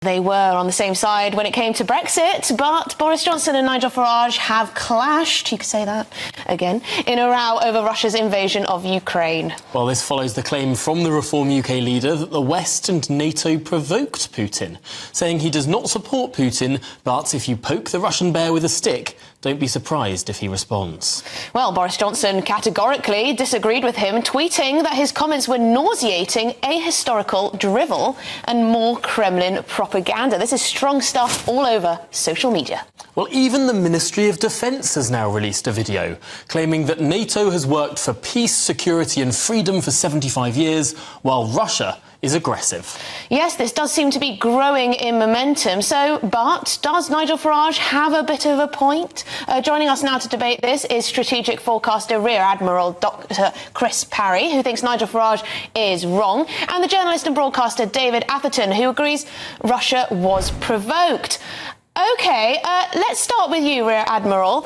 They were on the same side when it came to Brexit, but Boris Johnson and Nigel Farage have clashed, you could say that again, in a row over Russia's invasion of Ukraine. Well, this follows the claim from the Reform UK leader that the West and NATO provoked Putin, saying he does not support Putin, but if you poke the Russian bear with a stick, don't be surprised if he responds. Well, Boris Johnson categorically disagreed with him, tweeting that his comments were nauseating, ahistorical drivel and more Kremlin propaganda. This is strong stuff all over social media. Well, even the Ministry of Defence has now released a video claiming that NATO has worked for peace, security and freedom for 75 years, while Russia is aggressive. Yes, this does seem to be growing in momentum. But does Nigel Farage have a bit of a point? Joining us now to debate this is strategic forecaster Rear Admiral Dr. Chris Parry, who thinks Nigel Farage is wrong, and the journalist and broadcaster David Atherton, who agrees Russia was provoked. OK, let's start with you, Rear Admiral.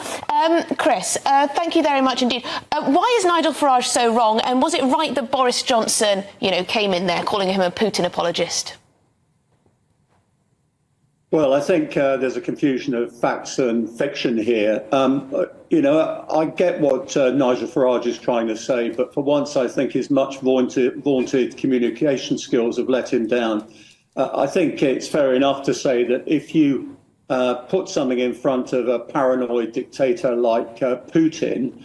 Chris, thank you very much indeed. Why is Nigel Farage so wrong, and was it right that Boris Johnson, came in there calling him a Putin apologist? Well, I think there's a confusion of facts and fiction here. I get what Nigel Farage is trying to say, but for once I think his much vaunted communication skills have let him down. I think it's fair enough to say that if you put something in front of a paranoid dictator like Putin,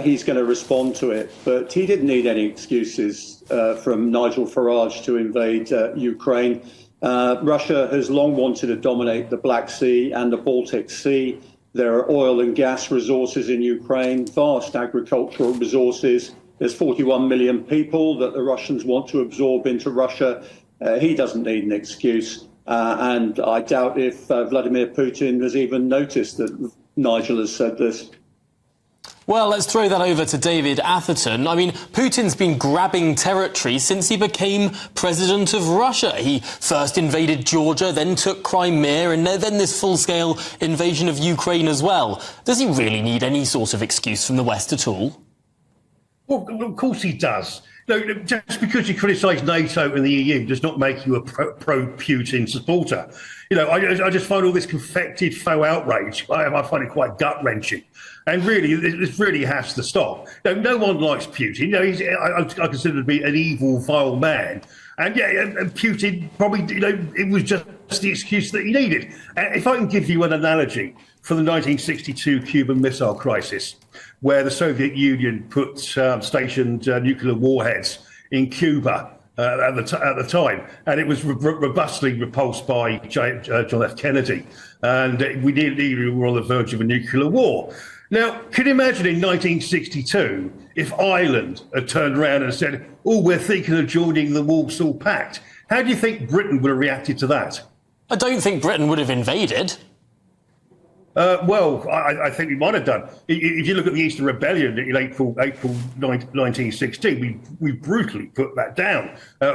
he's going to respond to it. But he didn't need any excuses from Nigel Farage to invade Ukraine. Russia has long wanted to dominate the Black Sea and the Baltic Sea. There are oil and gas resources in Ukraine, vast agricultural resources. There's 41 million people that the Russians want to absorb into Russia. He doesn't need an excuse. And I doubt if Vladimir Putin has even noticed that Nigel has said this. Well, let's throw that over to David Atherton. I mean, Putin's been grabbing territory since he became president of Russia. He first invaded Georgia, then took Crimea, and then this full-scale invasion of Ukraine as well. Does he really need any sort of excuse from the West at all? Well, of course he does. No, just because you criticise NATO and the EU does not make you a pro-Putin supporter. I just find all this confected faux outrage, I find it quite gut-wrenching. And really, this really has to stop. No one likes Putin. I consider him to be an evil, vile man. And Putin probably, it was just the excuse that he needed. If I can give you an analogy from the 1962 Cuban Missile Crisis, where the Soviet Union put stationed nuclear warheads in Cuba at the time, and it was robustly repulsed by John F. Kennedy, and we nearly were on the verge of a nuclear war. Now, can you imagine in 1962 if Ireland had turned around and said, "Oh, we're thinking of joining the Warsaw Pact"? How do you think Britain would have reacted to that? I don't think Britain would have invaded. Well, I think we might have done. If you look at the Eastern Rebellion in April 1916, we brutally put that down.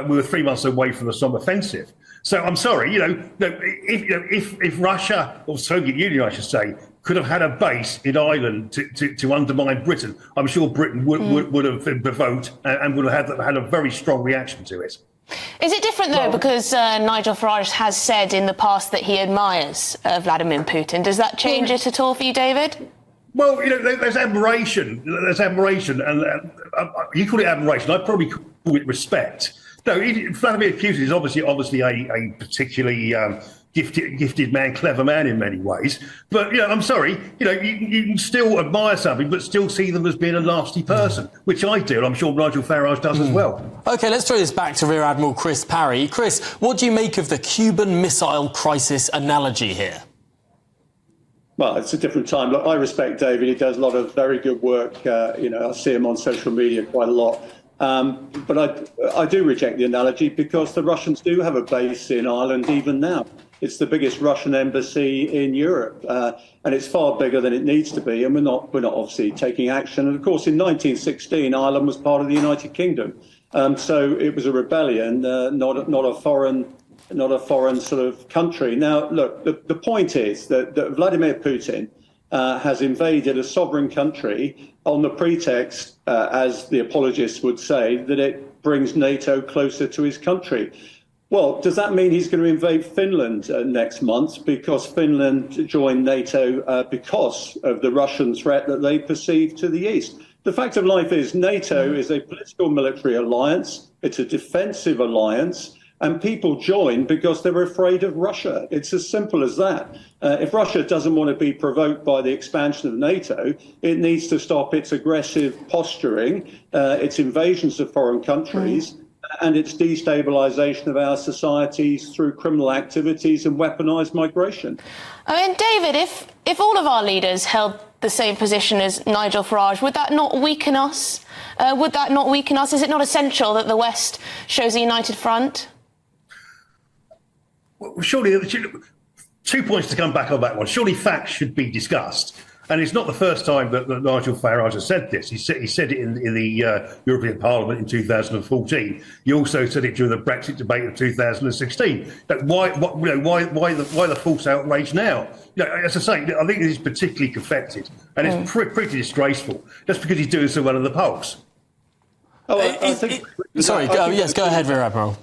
We were 3 months away from the Somme offensive. So I'm sorry, if Russia, or Soviet Union, I should say, could have had a base in Ireland to undermine Britain, I'm sure Britain would have been provoked and would have had a very strong reaction to it. Is it different, though, because Nigel Farage has said in the past that he admires Vladimir Putin? Does that change it at all for you, David? Well, there's admiration. And you call it admiration. I'd probably call it respect. No, Vladimir Putin is obviously a particularly gifted man, clever man in many ways. But, I'm sorry, you can still admire something, but still see them as being a nasty person, which I do, and I'm sure Nigel Farage does as well. OK, let's throw this back to Rear Admiral Chris Parry. Chris, what do you make of the Cuban Missile Crisis analogy here? Well, it's a different time. Look, I respect David. He does a lot of very good work. I see him on social media quite a lot. But I do reject the analogy because the Russians do have a base in Ireland even now. It's the biggest Russian embassy in Europe, and it's far bigger than it needs to be. And we're not obviously taking action. And of course, in 1916, Ireland was part of the United Kingdom, so it was a rebellion, not a foreign sort of country. Now, look, the point is that Vladimir Putin has invaded a sovereign country on the pretext, as the apologists would say, that it brings NATO closer to his country. Well, does that mean he's going to invade Finland next month because Finland joined NATO because of the Russian threat that they perceive to the east? The fact of life is NATO is a political military alliance. It's a defensive alliance. And people join because they're afraid of Russia. It's as simple as that. If Russia doesn't want to be provoked by the expansion of NATO, it needs to stop its aggressive posturing, its invasions of foreign countries, and its destabilisation of our societies through criminal activities and weaponised migration. I mean, David, if all of our leaders held the same position as Nigel Farage, would that not weaken us? Would that not weaken us? Is it not essential that the West shows a united front? Well, surely, 2 points to come back on that one. Surely facts should be discussed. And it's not the first time that Nigel Farage has said this. He said it in the European Parliament in 2014. He also said it during the Brexit debate of 2016. Why the false outrage now? As I say, I think this is particularly confected, and it's pretty disgraceful. Just because he's doing so well in the polls. Oh, yes, go ahead, Rear Admiral.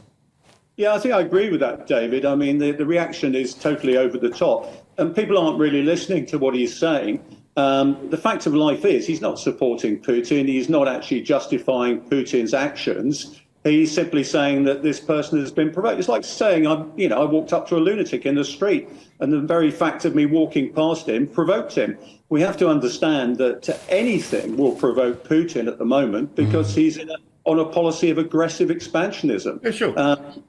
Yeah, I think I agree with that, David. I mean, the reaction is totally over the top, and people aren't really listening to what he's saying. The fact of life is he's not supporting Putin. He's not actually justifying Putin's actions. He's simply saying that this person has been provoked. It's like saying, I walked up to a lunatic in the street, and the very fact of me walking past him provoked him. We have to understand that anything will provoke Putin at the moment because he's on a policy of aggressive expansionism. Yeah, sure.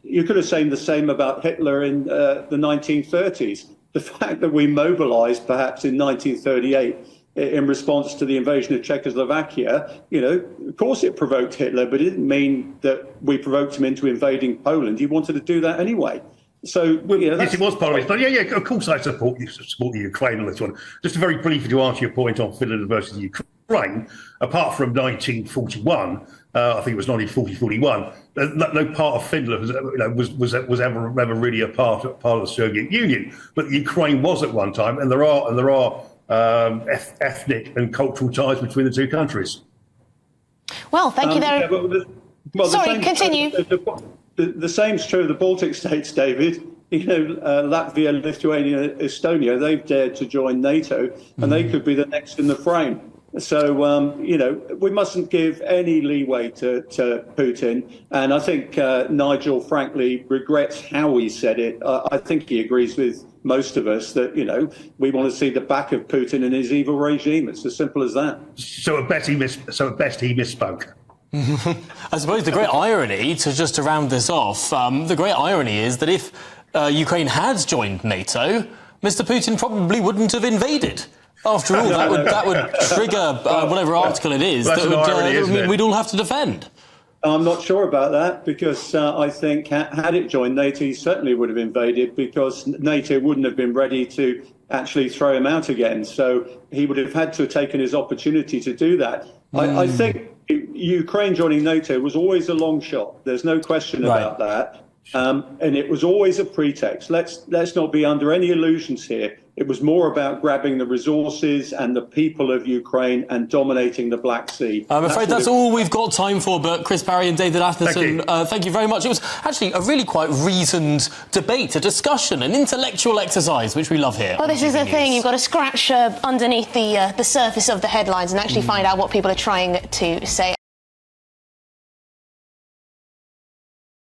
You could have said the same about Hitler in the 1930s. The fact that we mobilized perhaps in 1938 in response to the invasion of Czechoslovakia, of course it provoked Hitler, but it didn't mean that we provoked him into invading Poland. He wanted to do that anyway. So, yes, it was part of it. But yeah, of course I support the Ukraine on this one. Just very briefly to answer your point on Finland versus Ukraine, apart from 1941, I think it was 1940-41, no part of Finland was ever really a part of the Soviet Union. But Ukraine was at one time, and there are ethnic and cultural ties between the two countries. Well, thank you there. Sorry, continue. The same's true of the Baltic states, David. Latvia, Lithuania, Estonia, they've dared to join NATO, and they could be the next in the frame. So, we mustn't give any leeway to Putin. And I think Nigel, frankly, regrets how he said it. I think he agrees with most of us that, we want to see the back of Putin and his evil regime. It's as simple as that. So at best he misspoke. I suppose the great irony, to round this off, the great irony is that if Ukraine had joined NATO, Mr. Putin probably wouldn't have invaded. After all, that would trigger whatever article it is that we'd all have to defend. I'm not sure about that because I think had it joined NATO, he certainly would have invaded because NATO wouldn't have been ready to actually throw him out again. So he would have had to have taken his opportunity to do that. I think Ukraine joining NATO was always a long shot. There's no question about that. And it was always a pretext. Let's not be under any illusions here. It was more about grabbing the resources and the people of Ukraine and dominating the Black Sea. I'm afraid that's all we've got time for, but Chris Parry and David Atherton, thank you very much. It was actually a really quite reasoned debate, a discussion, an intellectual exercise, which we love here. Well, this is the thing. You've got to scratch underneath the surface of the headlines and actually find out what people are trying to say.